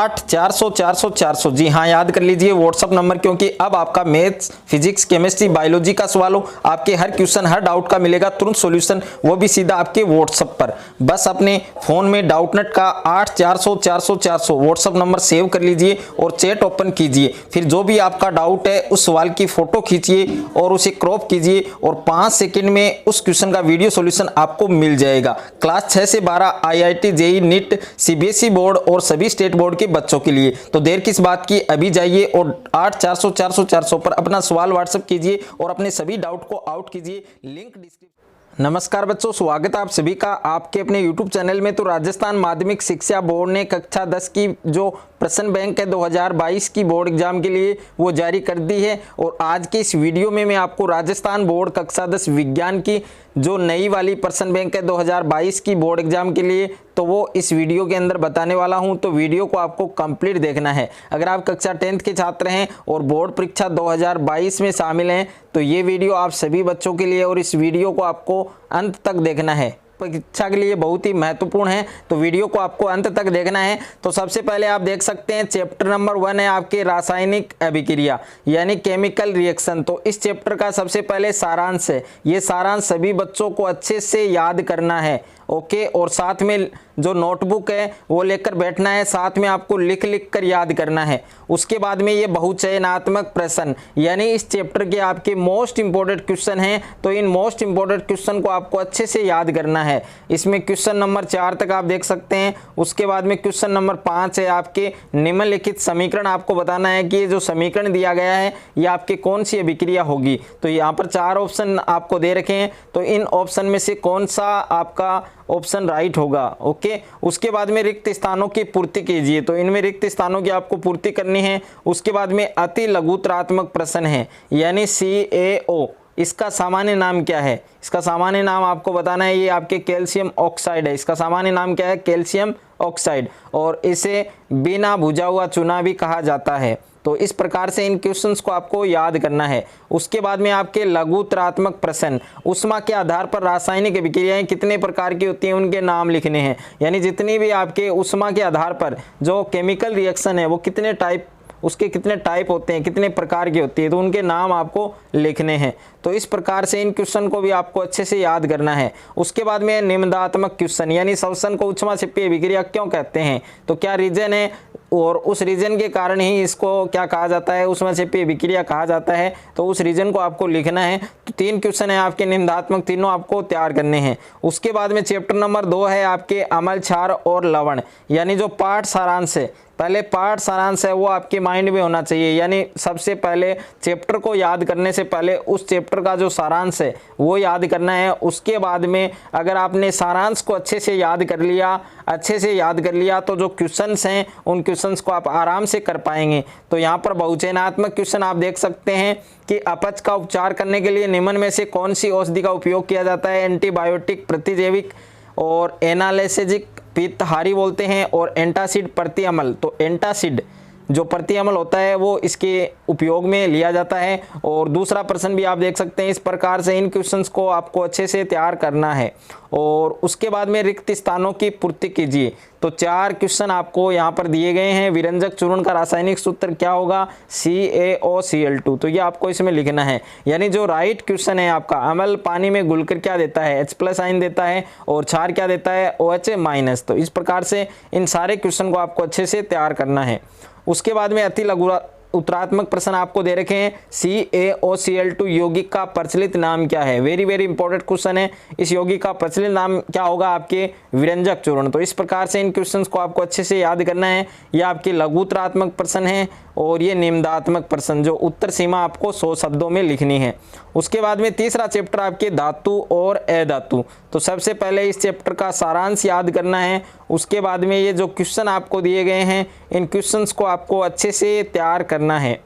400 जी हाँ, याद कर लीजिए व्हाट्सअप नंबर, क्योंकि अब आपका मैथ्स, फिजिक्स, केमिस्ट्री, बायोलॉजी का सवाल हो, आपके हर क्वेश्चन, हर डाउट का मिलेगा तुरंत सॉल्यूशन, वो भी सीधा आपके व्हाट्सअप पर। बस अपने फोन में डाउटनेट का 8400 व्हाट्सअप नंबर सेव कर लीजिए और चैट ओपन कीजिए। फिर जो भी आपका डाउट है उस सवाल की फोटो खींचिए और उसे क्रॉप कीजिए और 5 सेकंड में उस क्वेश्चन का वीडियो सॉल्यूशन आपको मिल जाएगा। क्लास 6 से 12 IIT, JEE, NEET, CBSE board और सभी स्टेट बोर्ड के बच्चों के लिए। तो देर किस बात की, अभी जाइए और 8400 पर अपना सवाल व्हाट्सएप कीजिए और अपने सभी डाउट को आउट कीजिए। Link description. नमस्कार बच्चों, स्वागत है आप सभी का आपके अपने YouTube चैनल में। तो राजस्थान माध्यमिक शिक्षा बोर्ड ने कक्षा 10 की जो प्रश्न बैंक है 2022 की बोर्ड एग्जाम के लिए वो जारी कर दी है। और आज के इस वीडियो में मैं आपको राजस्थान बोर्ड कक्षा 10 विज्ञान की जो नई वाली प्रश्न बैंक है 2022 की बोर्ड एग्जाम के लिए, तो वो इस वीडियो के अंदर बताने वाला हूं। तो वीडियो को आपको कंप्लीट देखना है। अगर आप कक्षा 10th के छात्र हैं और बोर्ड परीक्षा 2022 में शामिल हैं तो ये वीडियो आप सभी बच्चों के लिए, और इस वीडियो को आपको अंत तक देखना है, परीक्षा के लिए बहुत ही महत्वपूर्ण है। तो वीडियो को आपको अंत तक देखना है। तो सबसे पहले आप देख सकते हैं चैप्टर नंबर 1 है आपके रासायनिक अभिक्रिया यानी केमिकल रिएक्शन। तो इस चैप्टर का सबसे पहले सारांश है। ये सारांश सभी बच्चों को अच्छे से याद करना है, ओके। और साथ में जो नोटबुक है वो लेकर बैठना है, साथ में आपको लिख लिख कर याद करना है। उसके बाद में ये बहुचयनात्मक प्रश्न यानी इस चैप्टर के आपके मोस्ट इंपोर्टेंट क्वेश्चन हैं। तो इन मोस्ट इंपोर्टेंट क्वेश्चन को आपको अच्छे से याद करना है। इसमें क्वेश्चन नंबर 4 तक आप देख सकते हैं। उसके बाद में क्वेश्चन नंबर 5 है आपके निम्नलिखित समीकरण। आपको बताना है कि ये जो समीकरण दिया गया है ये आपके कौन सी अभिक्रिया होगी। तो यहाँ पर 4 ऑप्शन आपको दे रखे हैं, तो इन ऑप्शन में से कौन सा आपका ऑप्शन राइट होगा, ओके। उसके बाद में रिक्त स्थानों की पूर्ति कीजिए। तो इनमें रिक्त स्थानों की आपको पूर्ति करनी है। उसके बाद में अति लघुत्रात्मक प्रश्न है यानी CaO, इसका सामान्य नाम क्या है? इसका सामान्य नाम आपको बताना है। ये आपके कैल्शियम ऑक्साइड है। इसका सामान्य नाम क्या है? Calcium oxide. और इसे बिना भुजा हुआ चूना भी कहा जाता है। तो इस प्रकार से इन क्वेश्चंस को आपको याद करना है। उसके बाद में आपके लघुत्रात्मक प्रश्न, ऊष्मा के आधार पर रासायनिक अभिक्रियाएं कितने प्रकार की होती हैं उनके नाम लिखने हैं। यानी जितनी भी आपके ऊष्मा के आधार पर जो केमिकल रिएक्शन है वो कितने टाइप, उसके कितने टाइप होते हैं, कितने प्रकार की होती है, तो उनके नाम आपको लिखने हैं। तो इस प्रकार से इन क्वेश्चन को भी आपको अच्छे से याद करना है। उसके बाद में निम्नात्मक क्वेश्चन यानी श्वसन को ऊष्मा क्षेपीय अभिक्रिया क्यों कहते हैं, तो क्या रीजन है और उस रीजन के कारण ही इसको क्या कहा जाता है, ऊष्मा क्षेपीय अभिक्रिया कहा जाता है। तो उस रीजन को आपको लिखना है। तो 3 क्वेश्चन है आपके निम्नात्मक, तीनों आपको तैयार करने हैं। उसके बाद में चैप्टर नंबर 2 है आपके अम्ल, क्षार और लवण यानी जो पाठ सारांश है। पहले पाठ सारांश है वो आपके माइंड में होना चाहिए। यानी सबसे पहले चैप्टर को याद करने से पहले उस चैप्टर का जो सारांश है वो याद करना है। उसके बाद में अगर आपने सारांश को अच्छे से याद कर लिया तो जो क्वेश्चंस हैं उन क्वेश्चंस को आप आराम से कर पाएंगे। तो यहाँ पर बहुचयनात्मक क्वेश्चन आप देख सकते हैं कि अपच का उपचार करने के लिए निम्न में से कौन सी औषधि का उपयोग किया जाता है? एंटीबायोटिक, प्रतिजैविक और एनालिसिजिक, पित्तहारी बोलते हैं, और एंटासिड प्रति अम्ल। तो एंटासिड जो प्रति अम्ल होता है वो इसके उपयोग में लिया जाता है। और दूसरा प्रश्न भी आप देख सकते हैं। इस प्रकार से इन क्वेश्चंस को आपको अच्छे से तैयार करना है। और उसके बाद में रिक्त स्थानों की पूर्ति कीजिए। तो 4 क्वेश्चन आपको यहाँ पर दिए गए हैं। विरंजक चूर्ण का रासायनिक सूत्र क्या होगा? CaOCl2। तो ये आपको इसमें लिखना है। यानी जो राइट क्वेश्चन है आपका, अम्ल पानी में घुलकर क्या देता है? H+ आयन देता है, और क्षार क्या देता है? OH-। तो इस प्रकार से इन सारे क्वेश्चन को आपको अच्छे से तैयार करना है। उसके बाद में अति लघु उत्तरात्मक प्रश्न आपको दे रखे हैं। CaOCl2 यौगिक का प्रचलित नाम क्या है? वेरी वेरी इंपॉर्टेंट क्वेश्चन है। इस यौगिक का प्रचलित नाम क्या होगा? आपके विरंजक चूर्ण। तो इस प्रकार से इन क्वेश्चंस को आपको अच्छे से याद करना है। ये आपके लघुत्रात्मक प्रश्न है और ये निम्नात्मक प्रश्न, जो उत्तर सीमा आपको 100 शब्दों में लिखनी है। उसके बाद में तीसरा चैप्टर आपके धातु और अधातु। तो सबसे पहले इस चैप्टर का सारांश याद करना है। उसके बाद में ये जो क्वेश्चन आपको दिए गए हैं इन क्वेश्चंस को आपको अच्छे से तैयार करना है।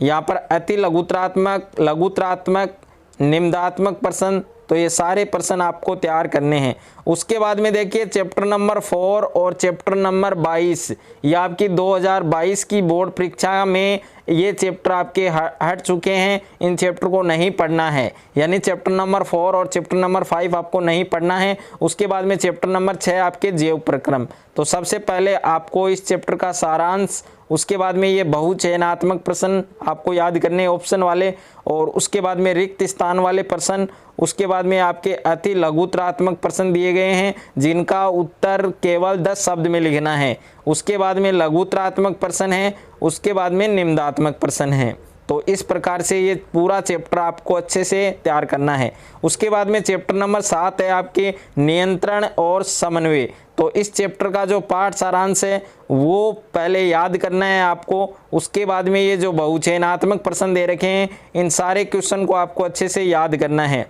यहाँ पर अति लघुत्रात्मक, निम्नात्मक प्रश्न, तो ये सारे प्रश्न आपको तैयार करने हैं। उसके बाद में देखिए चैप्टर नंबर 4 और चैप्टर नंबर 22, ये आपकी 2022 की बोर्ड परीक्षा में ये चैप्टर आपके हट चुके हैं। इन चैप्टर को नहीं पढ़ना है, यानी चैप्टर नंबर 4 और चैप्टर नंबर 5 आपको नहीं पढ़ना है। उसके बाद में चैप्टर नंबर 6 आपके जैव प्रक्रम। तो सबसे पहले आपको इस चैप्टर का सारांश, उसके बाद में ये बहुचयनात्मक प्रश्न आपको याद करने ऑप्शन वाले, और उसके बाद में रिक्त स्थान वाले प्रश्न, उसके बाद में आपके अति लघुत्रात्मक प्रश्न दिए गए हैं जिनका उत्तर केवल 10 शब्द में लिखना है। उसके बाद में लघुत्रात्मक प्रश्न है, उसके बाद में निम्नात्मक प्रश्न है। तो इस प्रकार से ये पूरा चैप्टर आपको अच्छे से तैयार करना है। उसके बाद में चैप्टर नंबर 7 है आपके नियंत्रण और समन्वय। तो इस चैप्टर का जो पाठ सारांश है वो पहले याद करना है आपको। उसके बाद में ये जो बहुचयनात्मक प्रश्न दे रखे हैं इन सारे क्वेश्चन को आपको अच्छे से याद करना है।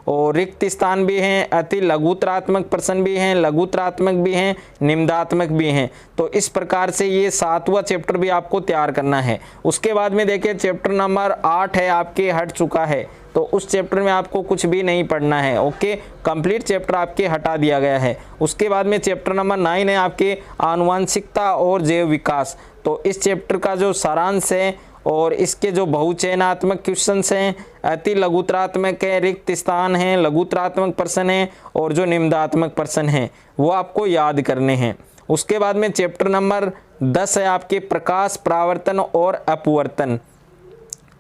और रिक्त स्थान भी हैं, अति लघुत्रात्मक प्रश्न भी हैं, लघुत्रात्मक भी हैं, निम्नात्मक भी हैं। तो इस प्रकार से ये 7वां चैप्टर भी आपको तैयार करना है। उसके बाद में देखिए चैप्टर नंबर 8 है आपके हट चुका है, तो उस चैप्टर में आपको कुछ भी नहीं पढ़ना है। ओके, कंप्लीट चैप्टर आपके हटा दिया गया है। उसके बाद में चैप्टर नंबर 9 है आपके आनुवंशिकता और जैव विकास। तो इस चैप्टर का जो सारांश है और इसके जो बहुचयनात्मक क्वेश्चंस हैं, अति लघुत्रात्मक है, रिक्त स्थान है, लघुत्रात्मक प्रश्न है और जो निम्नात्मक प्रश्न हैं वो आपको याद करने हैं। उसके बाद में चैप्टर नंबर 10 है आपके प्रकाश, परावर्तन और अपवर्तन।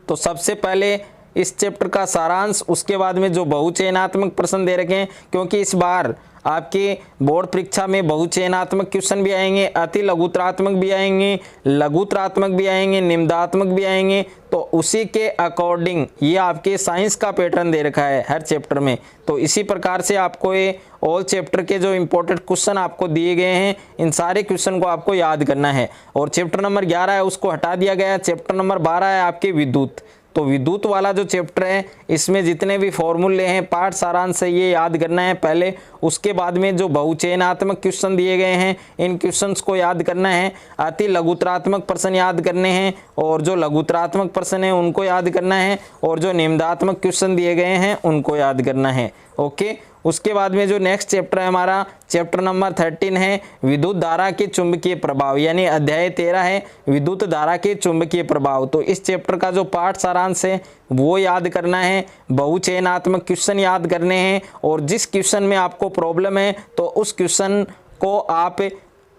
तो सबसे पहले इस चैप्टर का सारांश, उसके बाद में जो बहुचयनात्मक प्रश्न दे रखे हैं, क्योंकि इस बार आपके बोर्ड परीक्षा में बहुचयनात्मक क्वेश्चन भी आएंगे, अति लघुत्रात्मक भी आएंगे, लघुत्रात्मक भी आएंगे, निम्नात्मक भी आएंगे। तो उसी के अकॉर्डिंग ये आपके साइंस का पैटर्न दे रखा है हर चैप्टर में। तो इसी प्रकार से आपको ये ऑल चैप्टर के जो इंपॉर्टेंट क्वेश्चन आपको दिए गए हैं इन सारे क्वेश्चन को आपको याद करना है। और चैप्टर नंबर 11 है उसको हटा दिया गया है। चैप्टर नंबर 12 है आपके विद्युत। तो विद्युत वाला जो चैप्टर है इसमें जितने भी फॉर्मूले हैं, पाठ सारांश से ये याद करना है पहले। उसके बाद में जो बहुचयनात्मक क्वेश्चन दिए गए हैं इन क्वेश्चंस को याद करना है। अति लघुत्रात्मक प्रश्न याद करने हैं और जो लघुत्रात्मक प्रश्न है उनको याद करना है और जो निम्नात्मक क्वेश्चन दिए गए हैं उनको याद करना है। ओके, उसके बाद में जो नेक्स्ट चैप्टर है हमारा चैप्टर नंबर 13 है विद्युत धारा के चुंबकीय प्रभाव, यानी अध्याय 13 है विद्युत धारा के चुंबकीय प्रभाव। तो इस चैप्टर का जो पाठ सारांश है वो याद करना है, बहुचयनात्मक क्वेश्चन याद करने हैं और जिस क्वेश्चन में आपको प्रॉब्लम है तो उस क्वेश्चन को आप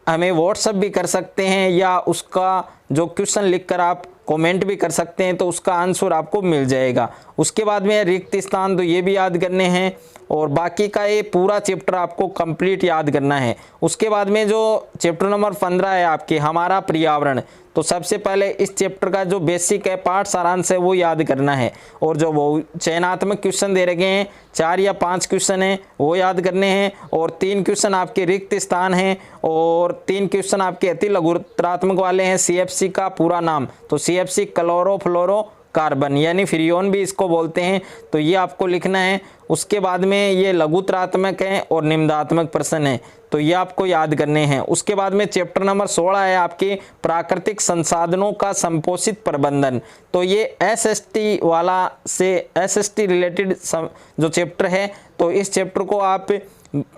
हमें व्हाट्सएप भी कर सकते हैं या उसका जो क्वेश्चन लिखकर आप कमेंट भी कर सकते हैं, तो उसका आंसर आपको मिल जाएगा। उसके बाद में रिक्त स्थान, तो ये भी याद करने हैं और बाकी का ये पूरा चैप्टर आपको कंप्लीट याद करना है। उसके बाद में जो चैप्टर नंबर 15 है आपके हमारा पर्यावरण। तो सबसे पहले इस चैप्टर का जो बेसिक है पाठ सारांश है वो याद करना है और जो वो चयनात्मक क्वेश्चन दे रखे हैं 4 या 5 क्वेश्चन हैं वो याद करने हैं और 3 क्वेश्चन आपके रिक्त स्थान हैं और 3 क्वेश्चन आपके अति लघुत्रात्मक वाले हैं। CFC का पूरा नाम, तो CFC क्लोरोफ्लोरो कार्बन यानी फ्रियोन भी इसको बोलते हैं, तो ये आपको लिखना है। उसके बाद में ये लघुत्रात्मक है और निम्नात्मक प्रश्न है, तो ये आपको याद करने हैं। उसके बाद में चैप्टर नंबर 16 है आपके प्राकृतिक संसाधनों का संपोषित प्रबंधन। तो ये SST वाला से SST रिलेटेड जो चैप्टर है, तो इस चैप्टर को आप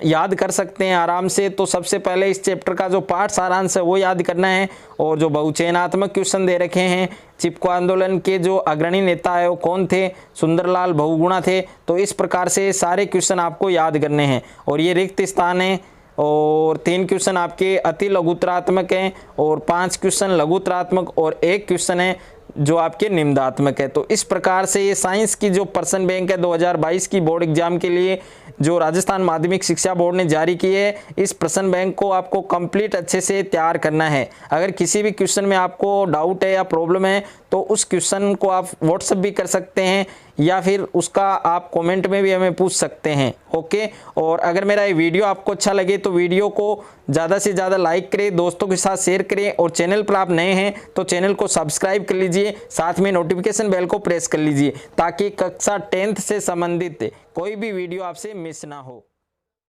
याद कर सकते हैं आराम से। तो सबसे पहले इस चैप्टर का जो पाठ सारांश है वो याद करना है और जो बहुचयनात्मक क्वेश्चन दे रखे हैं, चिपको आंदोलन के जो अग्रणी नेता है वो कौन थे, सुंदरलाल बहुगुणा थे। तो इस प्रकार से सारे क्वेश्चन आपको याद करने हैं और ये रिक्त स्थान है और 3 क्वेश्चन आपके अति लघुत्रात्मक हैं और 5 क्वेश्चन लघुत्रात्मक और 1 क्वेश्चन है जो आपके निम्नात्मक है। तो इस प्रकार से ये साइंस की जो प्रश्न बैंक है 2022 की बोर्ड एग्जाम के लिए जो राजस्थान माध्यमिक शिक्षा बोर्ड ने जारी की है, इस प्रश्न बैंक को आपको कंप्लीट अच्छे से तैयार करना है। अगर किसी भी क्वेश्चन में आपको डाउट है या प्रॉब्लम है तो उस क्वेश्चन को आप व्हाट्सएप भी कर सकते हैं या फिर उसका आप कमेंट में भी हमें पूछ सकते हैं। ओके, और अगर मेरा ये वीडियो आपको अच्छा लगे तो वीडियो को ज़्यादा से ज़्यादा लाइक करें, दोस्तों के साथ शेयर करें और चैनल पर आप नए हैं तो चैनल को सब्सक्राइब कर लीजिए, साथ में नोटिफिकेशन बेल को प्रेस कर लीजिए ताकि कक्षा 10th से संबंधित कोई भी वीडियो आपसे मिस ना हो।